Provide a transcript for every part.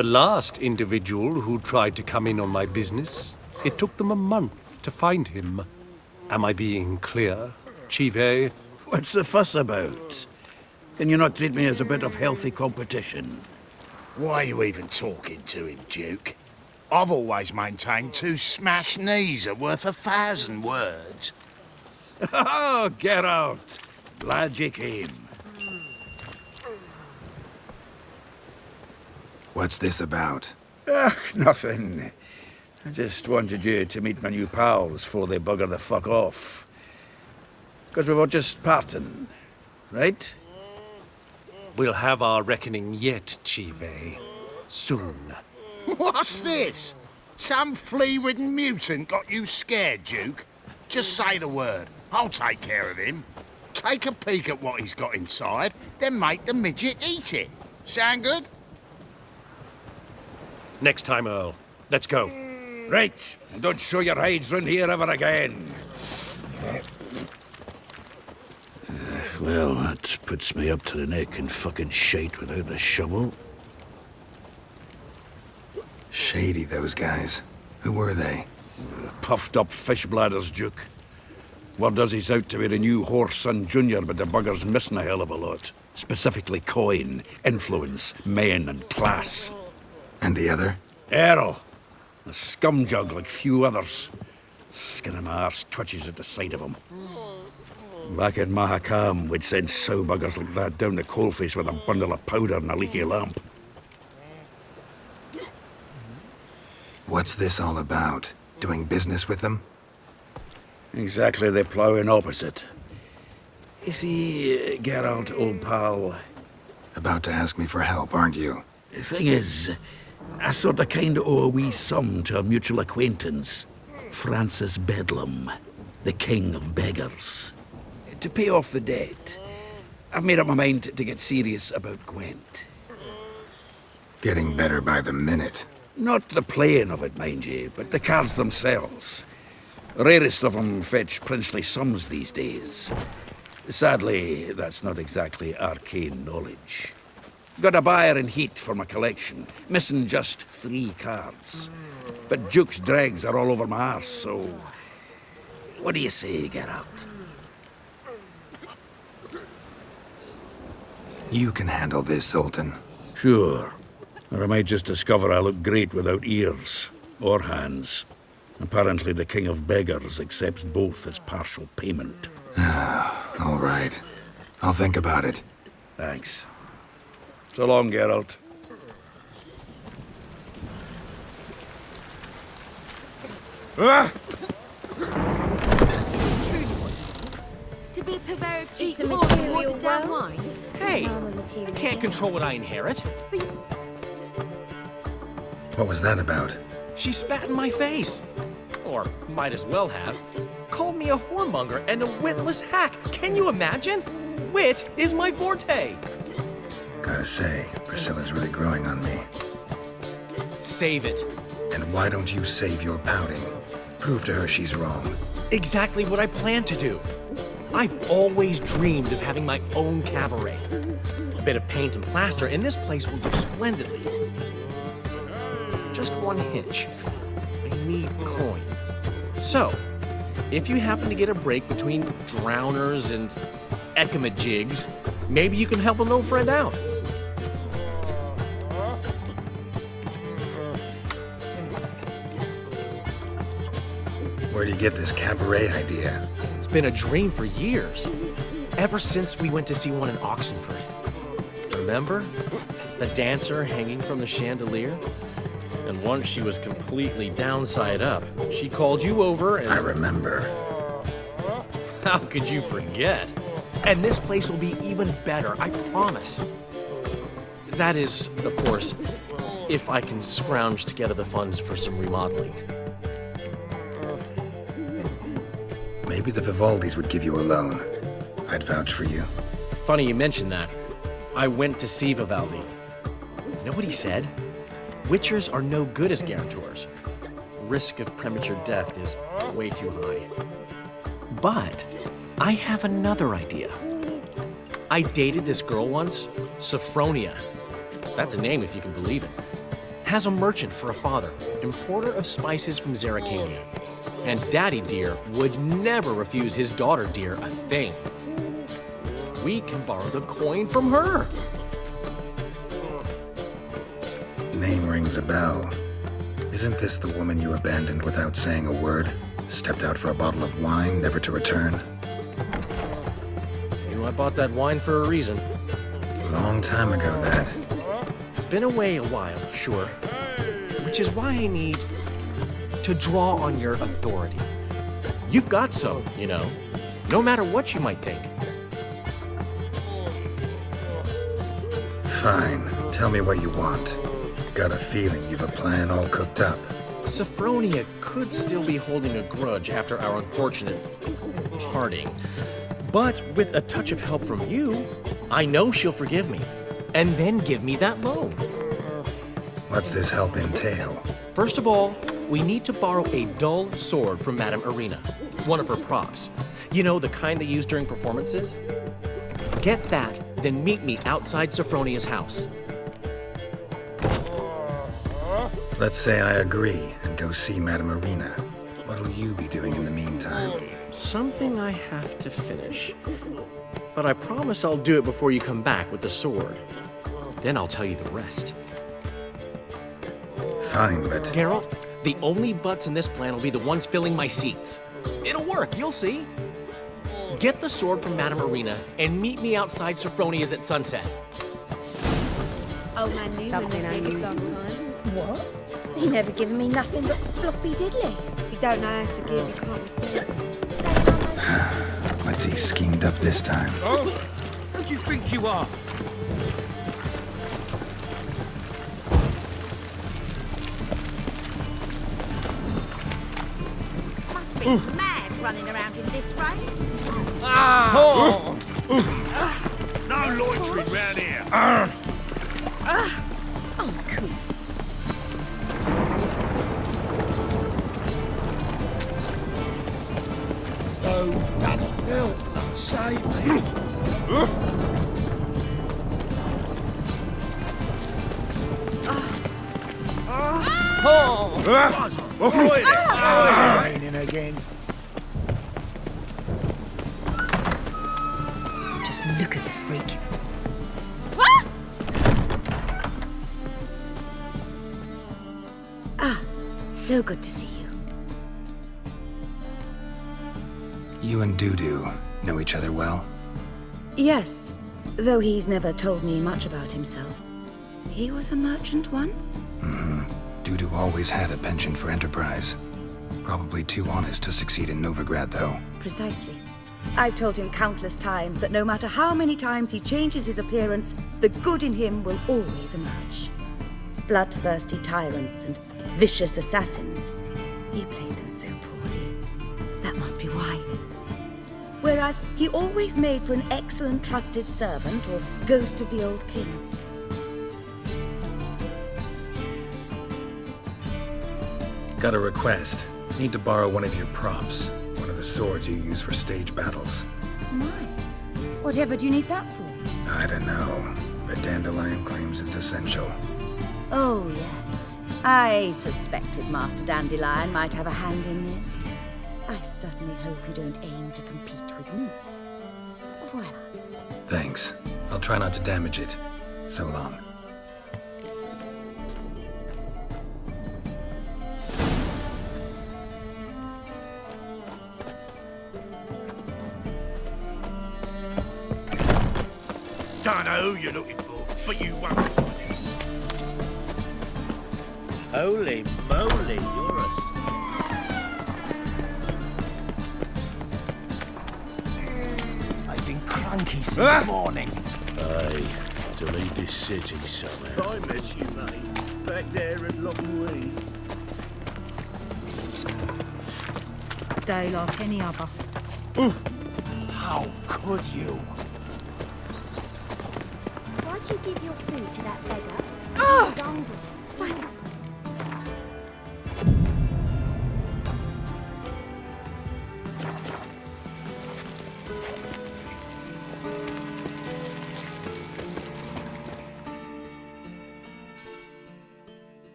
The last individual who tried to come in on my business, it took them a month to find him. Am I being clear, Chive? What's the fuss about? Can you not treat me as a bit of healthy competition? Why are you even talking to him, Duke? I've always maintained 2 smashed knees are worth 1,000 words. Oh, Geralt! Glad you came. What's this about? Nothing. I just wanted you to meet my new pals before they bugger the fuck off. Because we were just parting, right? We'll have our reckoning yet, Chive. Soon. What's this? Some flea-ridden mutant got you scared, Duke? Just say the word. I'll take care of him. Take a peek at what he's got inside, then make the midget eat it. Sound good? Next time, Earl. Let's go. Right, and don't show your hides round here ever again. Well, that puts me up to the neck in fucking shite without a shovel. Shady, those guys. Who were they? Puffed up fish bladders, Duke. Word does he's out to be the new Whoreson Jr., but the bugger's missing a hell of a lot. Specifically coin, influence, men, and class. And the other? Errol. A scumjug like few others. Skin of my arse twitches at the sight of him. Back in Mahakam, we'd send sow buggers like that down the coalface with a bundle of powder and a leaky lamp. What's this all about? Doing business with them? Exactly the ploughing opposite. You see, Geralt, old pal... About to ask me for help, aren't you? The thing is, I sort of kind of owe a wee sum to a mutual acquaintance. Francis Bedlam, the king of beggars. To pay off the debt, I've made up my mind to get serious about Gwent. Getting better by the minute. Not the playing of it, mind you, but the cards themselves. Rarest of them fetch princely sums these days. Sadly, that's not exactly arcane knowledge. Got a buyer in heat for my collection, missing just 3 cards. But Duke's dregs are all over my arse, so... What do you say, Geralt? You can handle this, Sultan. Sure. Or I might just discover I look great without ears. Or hands. Apparently the king of beggars accepts both as partial payment. All right. I'll think about it. Thanks. So long, Geralt. To be purveyor of cheap It's a pork and material watered down world. wine. Hey, I'm a I material can't girl. control what I inherit. What was that about? She spat in my face. Or might as well have. Called me a whoremonger and a witless hack. Can you imagine? Wit is my forte. Gotta say, Priscilla's really growing on me. Save it. And why don't you save your pouting? Prove to her she's wrong. Exactly what I plan to do. I've always dreamed of having my own cabaret. A bit of paint and plaster, and this place will do splendidly. Just one hitch. I need coin. So, if you happen to get a break between drowners and ekamajigs, maybe you can help an old friend out. Where do you get this cabaret idea? It's been a dream for years. Ever since we went to see one in Oxenford. Remember? The dancer hanging from the chandelier? And once she was completely downside up. She called you over and... I remember. How could you forget? And this place will be even better, I promise. That is, of course, if I can scrounge together the funds for some remodeling. Maybe the Vivaldis would give you a loan. I'd vouch for you. Funny you mention that. I went to see Vivaldi. Know what he said? Witchers are no good as guarantors. Risk of premature death is way too high. But I have another idea. I dated this girl once, Sophronia. That's a name if you can believe it. has a merchant for a father, importer of spices from Zerrikania. And Daddy Dear would never refuse his daughter Dear a thing. We can borrow the coin from her. Name rings a bell. Isn't this the woman you abandoned without saying a word? Stepped out for a bottle of wine, never to return? You know, I bought that wine for a reason. Long time ago, that. Been away a while, sure. Which is why I need to draw on your authority. You've got some, you know, no matter what you might think. Fine. Tell me what you want. Got a feeling you've a plan all cooked up. Sophronia could still be holding a grudge after our unfortunate parting. But with a touch of help from you, I know she'll forgive me. And then give me that loan. What's this help entail? First of all, we need to borrow a dull sword from Madame Irina, one of her props. You know, the kind they use during performances? Get that, then meet me outside Sophronia's house. Let's say I agree and go see Madame Irina. What'll you be doing in the meantime? Something I have to finish. But I promise I'll do it before you come back with the sword. Then I'll tell you the rest. Fine, but... Geralt, the only butts in this plan will be the ones filling my seats. It'll work, you'll see. Get the sword from Madame Irina and meet me outside Sophronia's at sunset. Old man Newman Something lived here unusual. some time. What? He never given me nothing but floppy diddly. If you don't know how to give, you can't receive. What's he schemed up this time? Oh, who do you think you are? Must be mad running around in this rain. No loitering round here. Uncouth. Oh, that's built. Save me. Raining again. Just look at the freak. So good to see you. You and Dudu know each other well? Yes, though he's never told me much about himself. He was a merchant once? Dudu always had a penchant for enterprise. Probably too honest to succeed in Novigrad, though. Precisely. I've told him countless times that no matter how many times he changes his appearance, the good in him will always emerge. Bloodthirsty tyrants and vicious assassins. He played them so poorly. That must be why. Whereas he always made for an excellent trusted servant or ghost of the old king. Got a request. Need to borrow one of your props. One of the swords you use for stage battles. My. Whatever do you need that for? I don't know, but Dandelion claims it's essential. Oh, yes. I suspected Master Dandelion might have a hand in this. I certainly hope you don't aim to compete with me. Voila. Thanks. I'll try not to damage it. So long. Don't know who you're looking for, but you won't find it. Holy moly, you're a... I've been cranky since morning. Aye, to leave this city somehow. I met you, mate. Back there at Lockwood. Day like any other. How could you? Why'd you give your food to that beggar? He was hungry.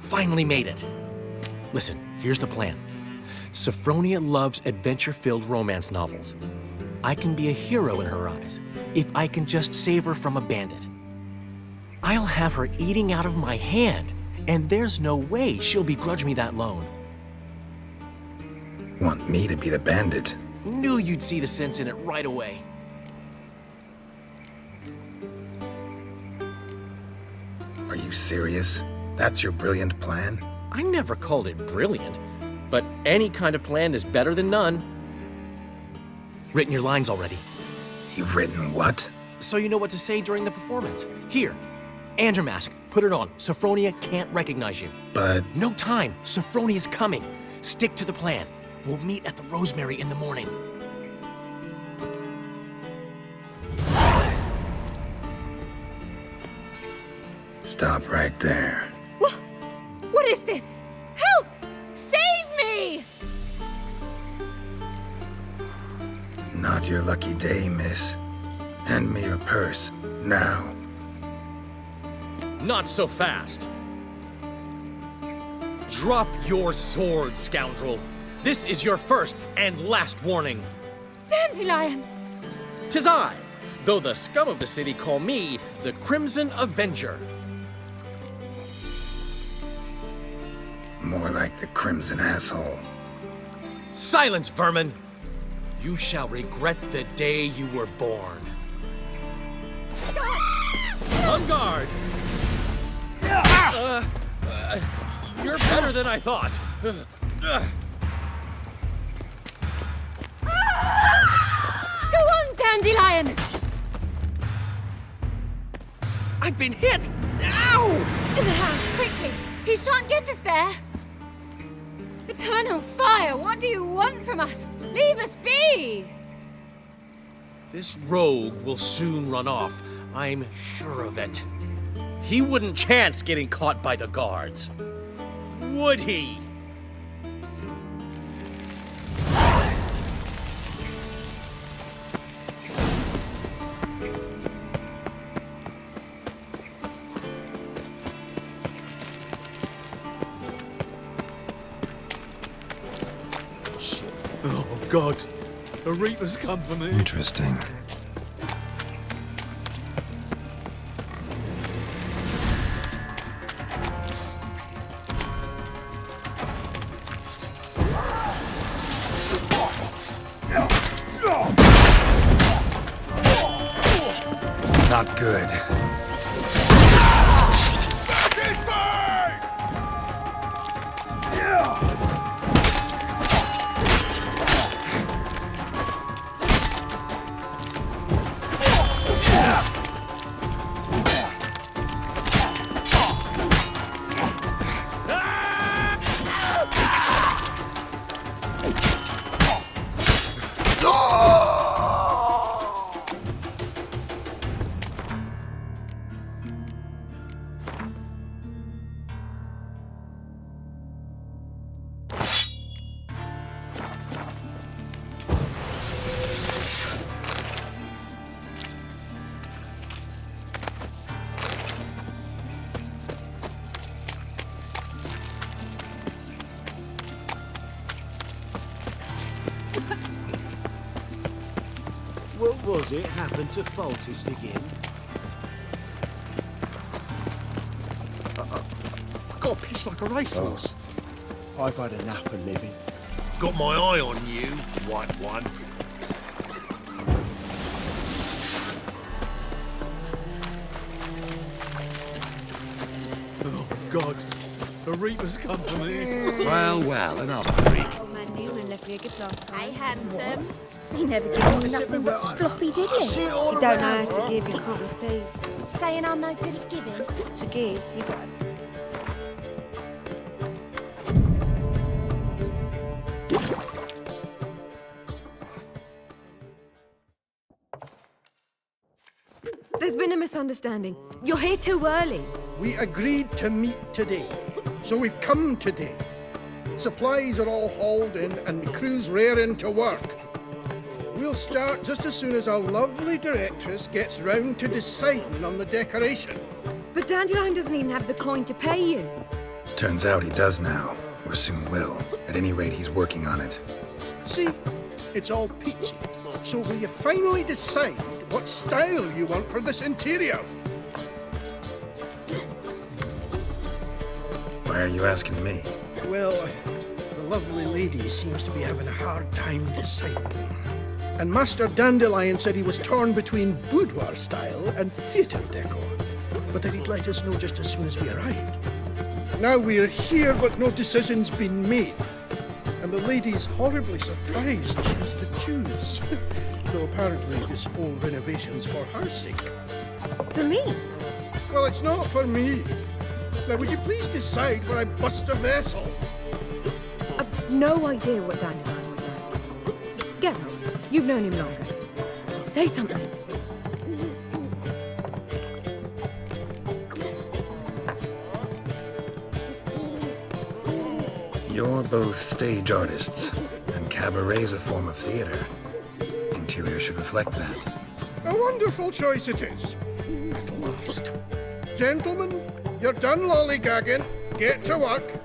Finally made it. Listen, here's the plan. Sophronia loves adventure-filled romance novels. I can be a hero in her eyes if I can just save her from a bandit. I'll have her eating out of my hand, and there's no way she'll begrudge me that loan. Want me to be the bandit? Knew you'd see the sense in it right away. Are you serious? That's your brilliant plan? I never called it brilliant, but any kind of plan is better than none. Written your lines already, You've written what? so you know what to say during the performance. Here, and your mask. Put it on. Sophronia can't recognize you. But No time. Sophronia's coming. Stick to the plan. We'll meet at the Rosemary in the morning. stop right there. What is this? Help! Save me! Not your lucky day, miss. Hand me your purse, now. Not so fast. Drop your sword, scoundrel. This is your first and last warning. Dandelion! 'Tis I, though the scum of the city call me the Crimson Avenger. More like the Crimson Asshole. Silence, vermin! You shall regret the day you were born. On guard! You're better than I thought. Go on, Dandelion! I've been hit! Ow! To the house, quickly! He shan't get us there! Eternal fire, what do you want from us? Leave us be! This rogue will soon run off. I'm sure of it. He wouldn't chance getting caught by the guards. Would he? Oh, God. The Reaper's come for me. Interesting. Not good. What was it happened to Faltist again? I got pissed like a racehorse. I've had enough of living. Got my eye on you, white one. Oh, God. The Reaper's come for me. Well, well, another freak. Hey, handsome. He never gave me nothing but floppy, did he? You don't know how to give, you can't receive. Saying I'm no good at giving. To give, you got There's been a misunderstanding. You're here too early. We agreed to meet today, so we've come today. Supplies are all hauled in and the crew's raring to work. We'll start just as soon as our lovely directress gets round to deciding on the decoration. But Dandelion doesn't even have the coin to pay you. Turns out he does now, or soon will. At any rate, he's working on it. See, it's all peachy. So will you finally decide what style you want for this interior? Why are you asking me? Well, the lovely lady seems to be having a hard time deciding. And Master Dandelion said he was torn between boudoir style and theatre decor, but that he'd let us know just as soon as we arrived. Now we're here, but no decision's been made. And the lady's horribly surprised she's to choose. Though apparently this whole renovation's for her sake. For me? Well, it's not for me. Now, would you please decide where I bust a vessel? I've no idea what Dandelion would like. Geralt, you've known him longer. Say something. You're both stage artists, and cabaret's a form of theater. Interior should reflect that. A wonderful choice it is. At last. Gentlemen, you're done lollygagging. Get to work.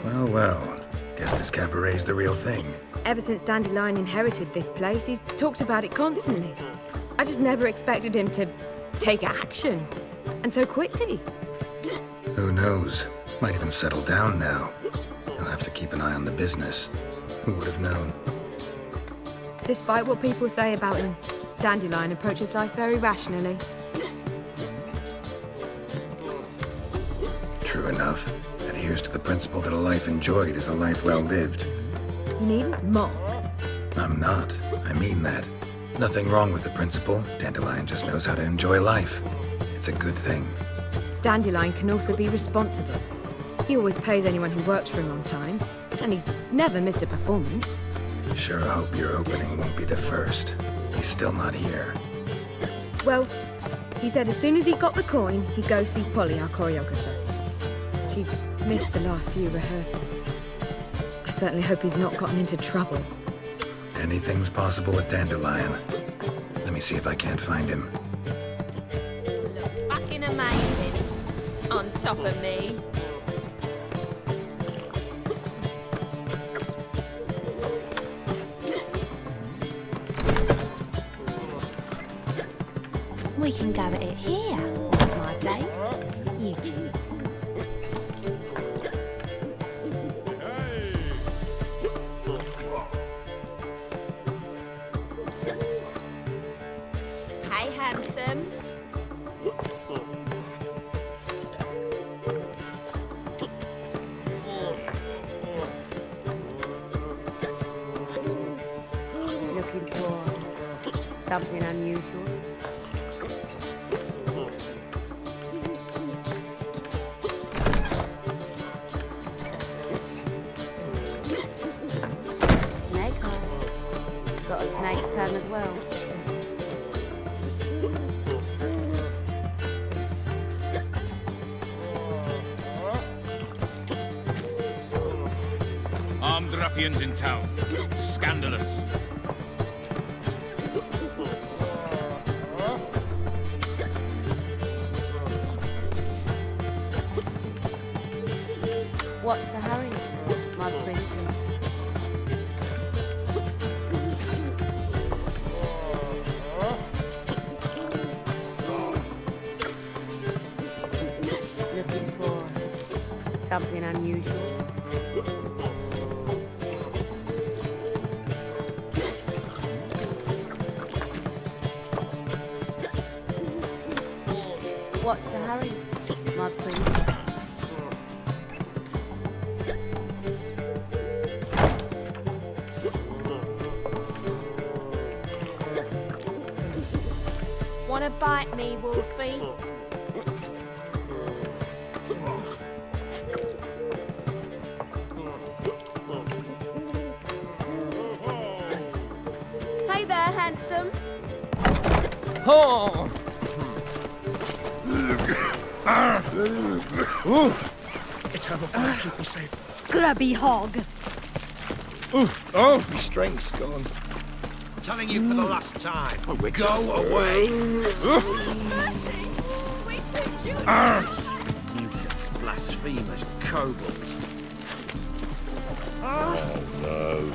Well, guess this cabaret's the real thing. Ever since Dandelion inherited this place, he's talked about it constantly. I just never expected him to take action. And so quickly. Who knows? Might even settle down now. He'll have to keep an eye on the business. Who would have known? Despite what people say about him, Dandelion approaches life very rationally. True enough. Adheres to the principle that a life enjoyed is a life well lived. You needn't mock. I'm not. I mean that. Nothing wrong with the principle. Dandelion just knows how to enjoy life. It's a good thing. Dandelion can also be responsible. He always pays anyone who works for him on time, and he's never missed a performance. Sure hope your opening won't be the first. He's still not here. Well, he said as soon as he got the coin, he'd go see Polly, our choreographer. She's missed the last few rehearsals. I certainly hope he's not gotten into trouble. Anything's possible with Dandelion. Let me see if I can't find him. Look fucking amazing. On top of me. We can go at it here, or at my place. You choose. Hey, handsome. Looking for something unusual? Snake eyes. Got a snake's tongue as well. Armed ruffians in town. Scandalous. What's the hurry, my prince? Looking for something unusual? What's the hurry, my prince? Wanna bite me, Wolfie? Hey there, handsome. Oh! It's our bar, keep me safe. Scrubby hog. Oh, my strength's gone. telling you for the last time. Go away! Mutants, blasphemers, kobolds. Oh, no.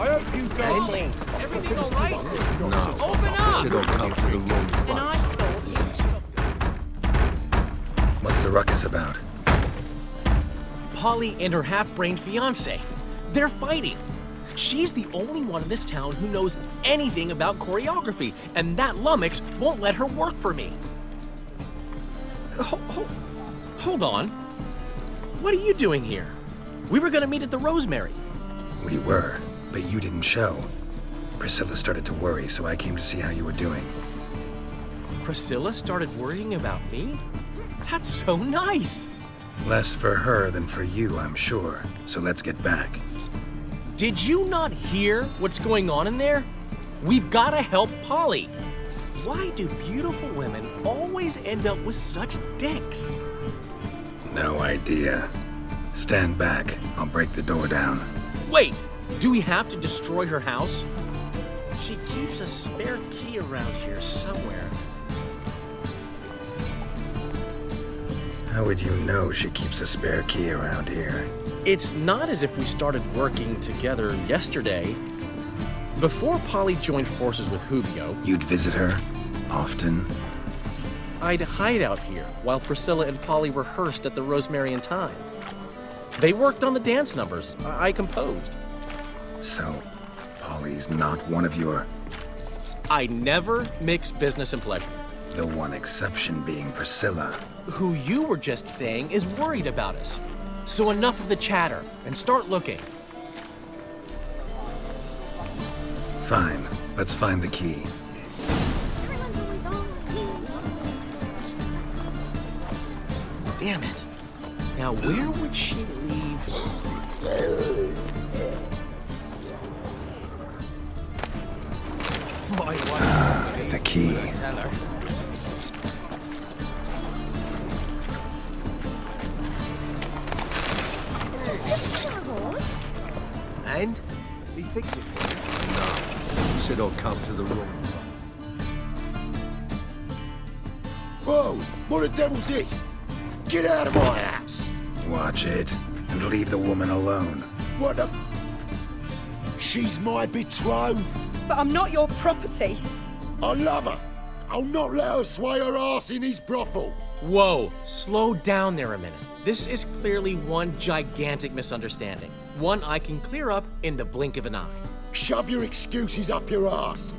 I hope you don't mind. Everything all right? No. Open up! Should all come for the wrong And I one. thought you stopped. What's the ruckus about? Polly and her half-brained fiancé. They're fighting. She's the only one in this town who knows anything about choreography, and that lummox won't let her work for me. Hold on. What are you doing here? We were gonna meet at the Rosemary. We were, but you didn't show. Priscilla started to worry, so I came to see how you were doing. Priscilla started worrying about me? That's so nice. Less for her than for you, I'm sure. So let's get back. Did you not hear what's going on in there? We've gotta help Polly. Why do beautiful women always end up with such dicks? No idea. Stand back. I'll break the door down. Wait, do we have to destroy her house? She keeps a spare key around here somewhere. How would you know she keeps a spare key around here? It's not as if we started working together yesterday. Before Polly joined forces with Hubio, You'd visit her? Often? I'd hide out here while Priscilla and Polly rehearsed at the Rosemary and Thyme. They worked on the dance numbers I composed. So, Polly's not one of your... I never mix business and pleasure. The one exception being Priscilla. Who you were just saying is worried about us. So enough of the chatter and start looking. Fine. Let's find the key. Damn it. Now where would she leave? My wife. The key. Tell her. And? He fix it for you? No. Should all come to the wrong one. Whoa! What the devil's this? Get out of my house! Watch it, and leave the woman alone. What the... She's my betrothed. But I'm not your property. I love her. I'll not let her sway her ass in his brothel. Whoa, slow down there a minute. This is clearly one gigantic misunderstanding. One I can clear up in the blink of an eye. Shove your excuses up your ass.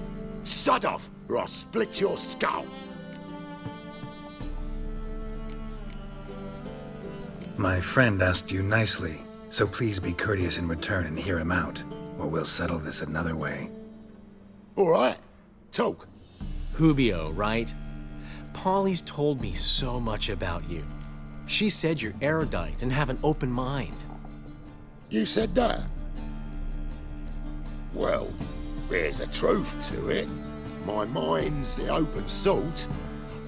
Sod off, or I'll split your skull. My friend asked you nicely, so please be courteous in return and hear him out, or we'll settle this another way. All right, talk. Hubio, right? Polly's told me so much about you. She said you're erudite and have an open mind. You said that? Well, there's a truth to it. My mind's the open salt,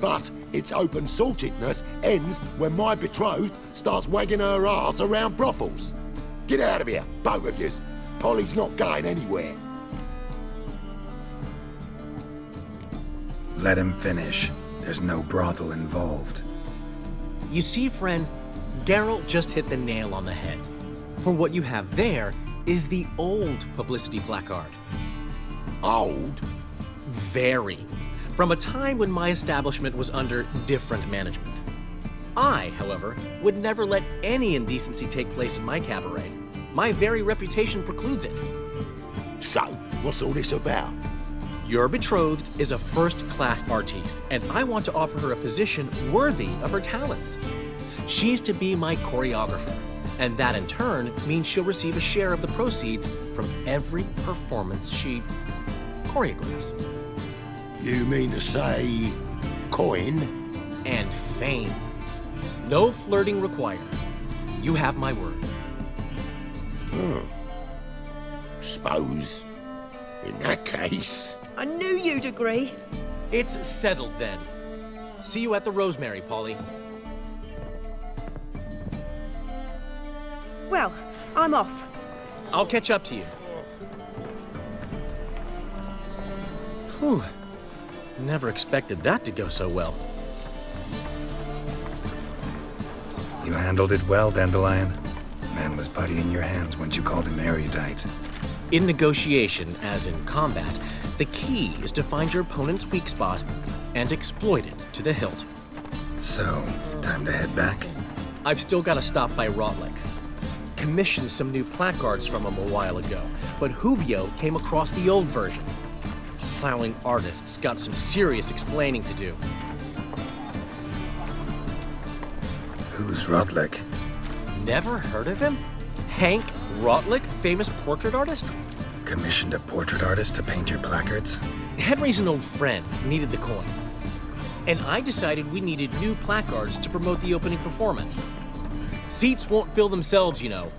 but its open saltedness ends when my betrothed starts wagging her ass around brothels. Get out of here, both of yous. Polly's not going anywhere. Let him finish. There's no brothel involved. You see, friend, Geralt just hit the nail on the head. For what you have there is the old publicity placard. Old? Very. From a time when my establishment was under different management. I, however, would never let any indecency take place in my cabaret. My very reputation precludes it. So, what's all this about? Your betrothed is a first-class artiste, and I want to offer her a position worthy of her talents. She's to be my choreographer, and that in turn means she'll receive a share of the proceeds from every performance she choreographs. You mean to say... coin? And fame. No flirting required. You have my word. Suppose... in that case... I knew you'd agree. It's settled then. See you at the Rosemary, Polly. Well, I'm off. I'll catch up to you. Whew. Never expected that to go so well. You handled it well, Dandelion. Man was putty in your hands once you called him erudite. In negotiation, as in combat, the key is to find your opponent's weak spot and exploit it to the hilt. So, time to head back? I've still got to stop by Rotlick's. Commissioned some new placards from him a while ago, but Hubio came across the old version. Plowing artists got some serious explaining to do. Who's Rotlick? Never heard of him? Hank Rotlick, famous portrait artist? Commissioned a portrait artist to paint your placards? Henry's an old friend, needed the coin. And I decided we needed new placards to promote the opening performance. Seats won't fill themselves, you know.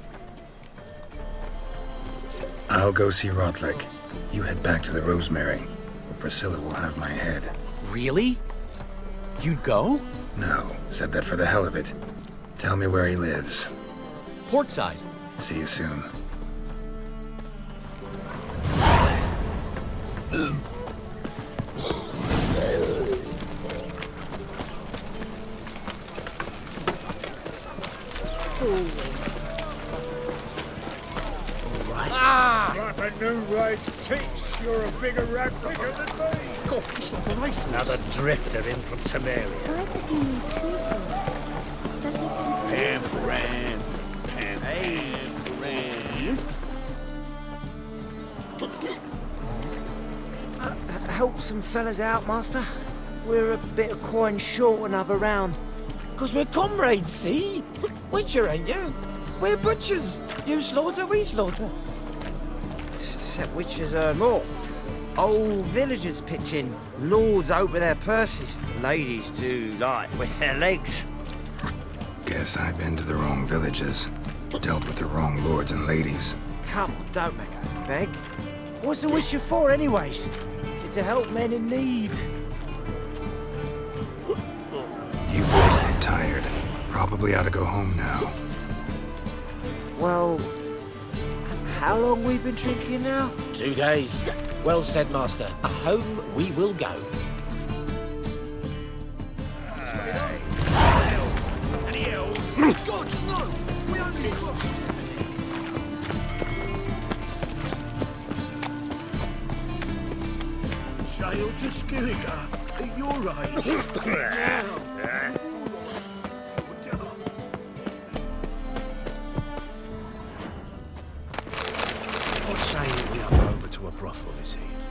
I'll go see Rotlick. You head back to the Rosemary, where Priscilla will have my head. Really? You'd go? No, said that for the hell of it. Tell me where he lives. Portside. See you soon. Like a new race teach, you're a bigger rat picker than me. God, it's not a race. Another drifter in from Temeria. Why does he need two things? Does he come from... Pam, Help some fellas out, Master. We're a bit of coin short another round. 'Cause we're comrades, see? Witcher, ain't you? We're butchers. You slaughter, we slaughter. Except witchers earn more. Old villagers pitch in. Lords open their purses. Ladies do, like, with their legs. Guess I've been to the wrong villages. Dealt with the wrong lords and ladies. Come on, don't make us beg. What's the witcher for, anyways? It's to help men in need. You boys look tired. Probably ought to go home now. Well, how long we been drinking now? 2 days. Well said, Master. Home we will go. Any elves? God, no! We only Sail to Skilliga at your age. What say we up over to a brothel this eve?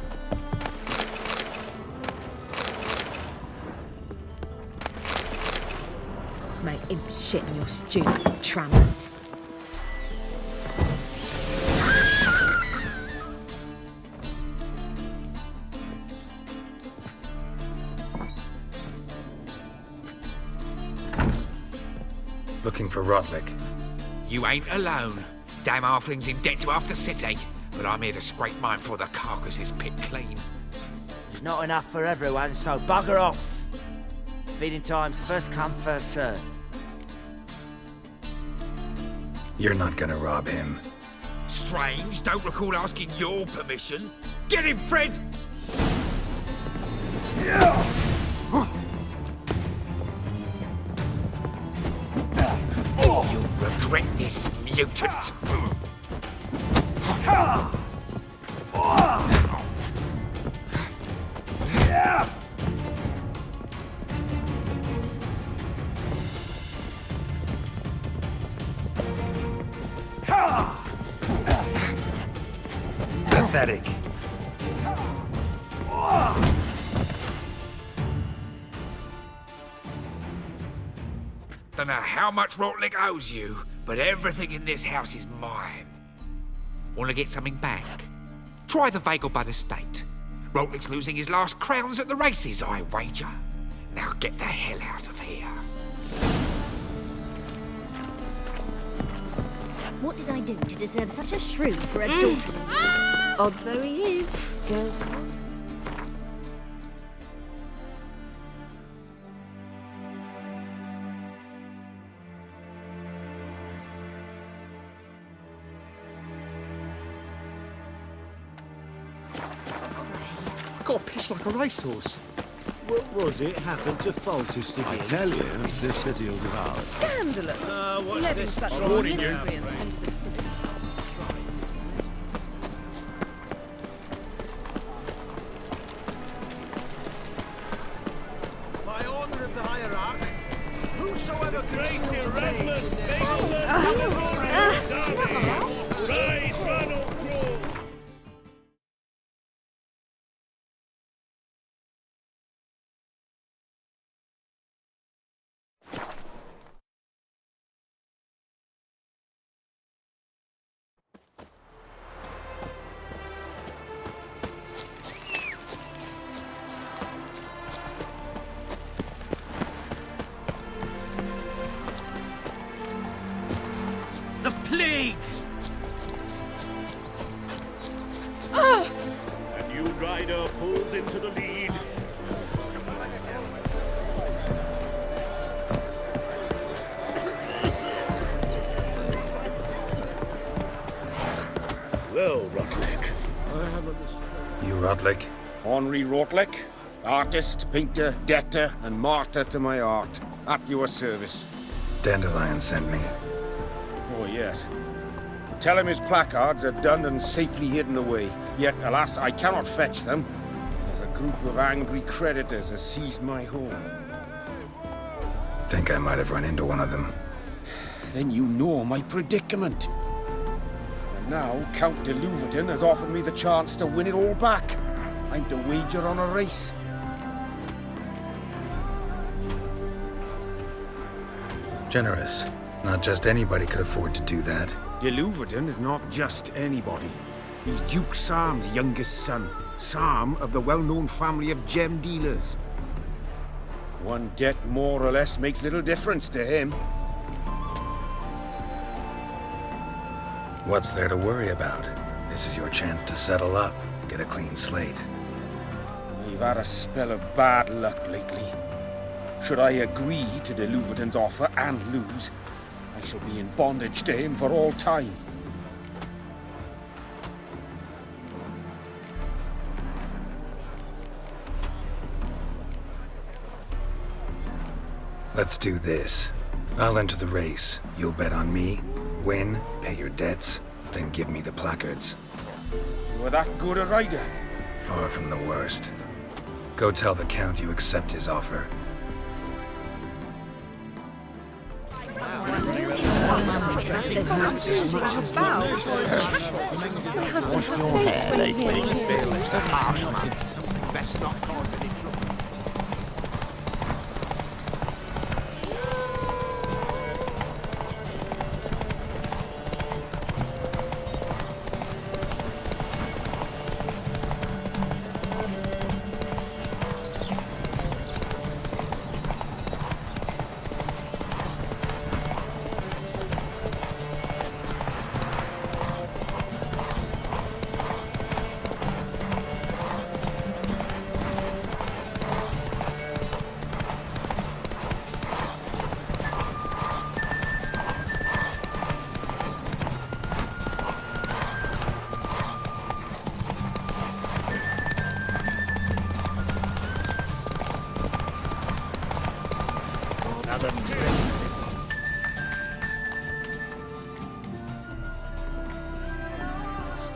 Make him shit in your stew, tramp. Looking for Rotlick. You ain't alone. Damn halfling's in debt to half the city, but I'm here to scrape mine before the carcass is picked clean. There's not enough for everyone, so bugger off. Feeding time's first come, first served. You're not gonna rob him. Strange, don't recall asking your permission. Get him, Fred! You'll regret this, mutant. Pathetic. Don't know how much Rotlick owes you, but everything in this house is mine. Want to get something back? Try the Vagelbud estate. Rotlick's losing his last crowns at the races, I wager. Now get the hell out of here. What did I do to deserve such a shrew for a daughter-in-law? Odd though he is, girls go. Got pitched like a racehorse. What was it happened to falter us again? I tell you, this city will devour us. Scandalous! what's Letting this? such I'm warning you. miscreants into the city. By order of the hierarch, whosoever conceals a page in their Rise, run or crawl! The plague! A new rider pulls into the lead. Well, Rutlick. I have a mistake. You Rotlick? Henri Rotlick, artist, painter, debtor, and martyr to my art, at your service. Dandelion sent me. Oh, yes. Tell him his placards are done and safely hidden away. Yet, alas, I cannot fetch them, as a group of angry creditors has seized my home. Think I might have run into one of them. Then you know my predicament. And now Count de Louverton has offered me the chance to win it all back. I'm to wager on a race. Generous. Not just anybody could afford to do that. De Louverton is not just anybody. He's Duke Sam's youngest son. Sam of the well-known family of gem dealers. One debt more or less makes little difference to him. What's there to worry about? This is your chance to settle up, get a clean slate. I've had a spell of bad luck lately. Should I agree to de Louverton's offer and lose, I shall be in bondage to him for all time. Let's do this. I'll enter the race. You'll bet on me, win, pay your debts, then give me the placards. You are that good a rider? Far from the worst. Go tell the Count you accept his offer. Best not cause any trouble.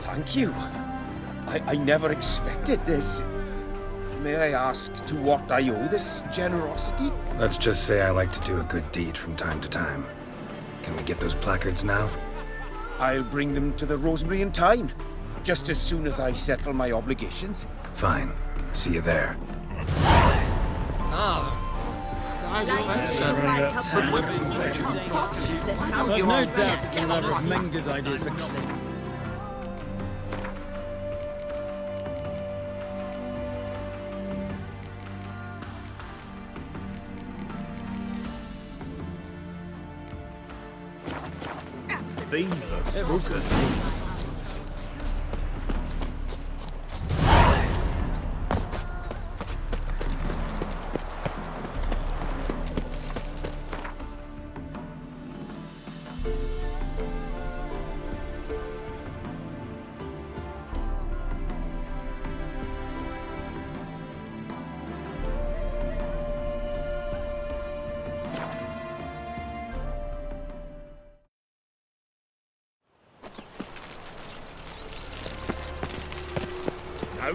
Thank you. I never expected this. May I ask to what I owe this generosity? Let's just say I like to do a good deed from time to time. Can we get those placards now? I'll bring them to the Rosemary in time, just as soon as I settle my obligations. Fine. See you there. There's no doubt it's another of Menger's ideas for Beaver.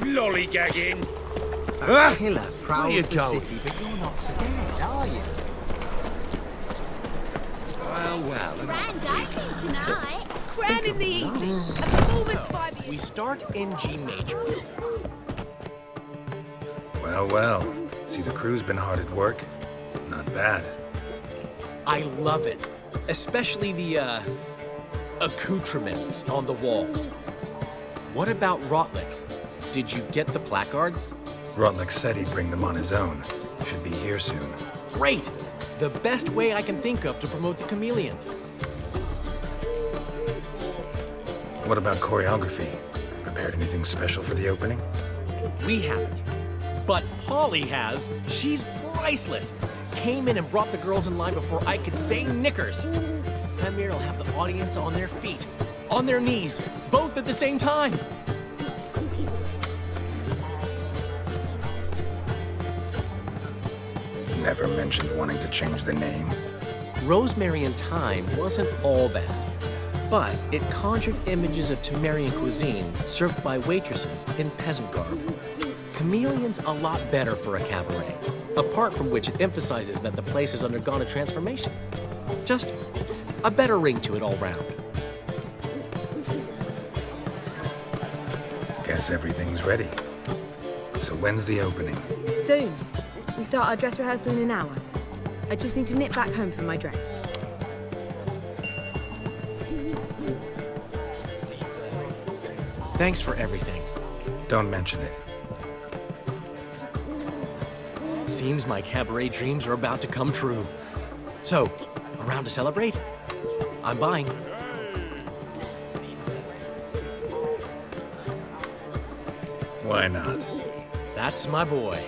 lollygagging. A killer Where prowls you the going? city, but you're not scared, are you? Well. Grand opening tonight. Crown in the evening. A performance by the... We start in G major. Well, well. See, the crew's been hard at work. Not bad. I love it. Especially the, accoutrements on the wall. What about Rotlick? Did you get the placards? Rotlick said he'd bring them on his own. Should be here soon. Great! The best way I can think of to promote the chameleon. What about choreography? Prepared anything special for the opening? We haven't. But Polly has. She's priceless. Came in and brought the girls in line before I could say knickers. Premier will have the audience on their feet, on their knees, both at the same time. Never mentioned wanting to change the name. Rosemary and Thyme wasn't all bad, but it conjured images of Temerian cuisine served by waitresses in peasant garb. Chameleon's a lot better for a cabaret, apart from which it emphasizes that the place has undergone a transformation. Just a better ring to it all round. Guess everything's ready. So when's the opening? Soon. We start our dress rehearsal in an hour. I just need to nip back home for my dress. Thanks for everything. Don't mention it. Seems my cabaret dreams are about to come true. So, around to celebrate? I'm buying. Why not? That's my boy.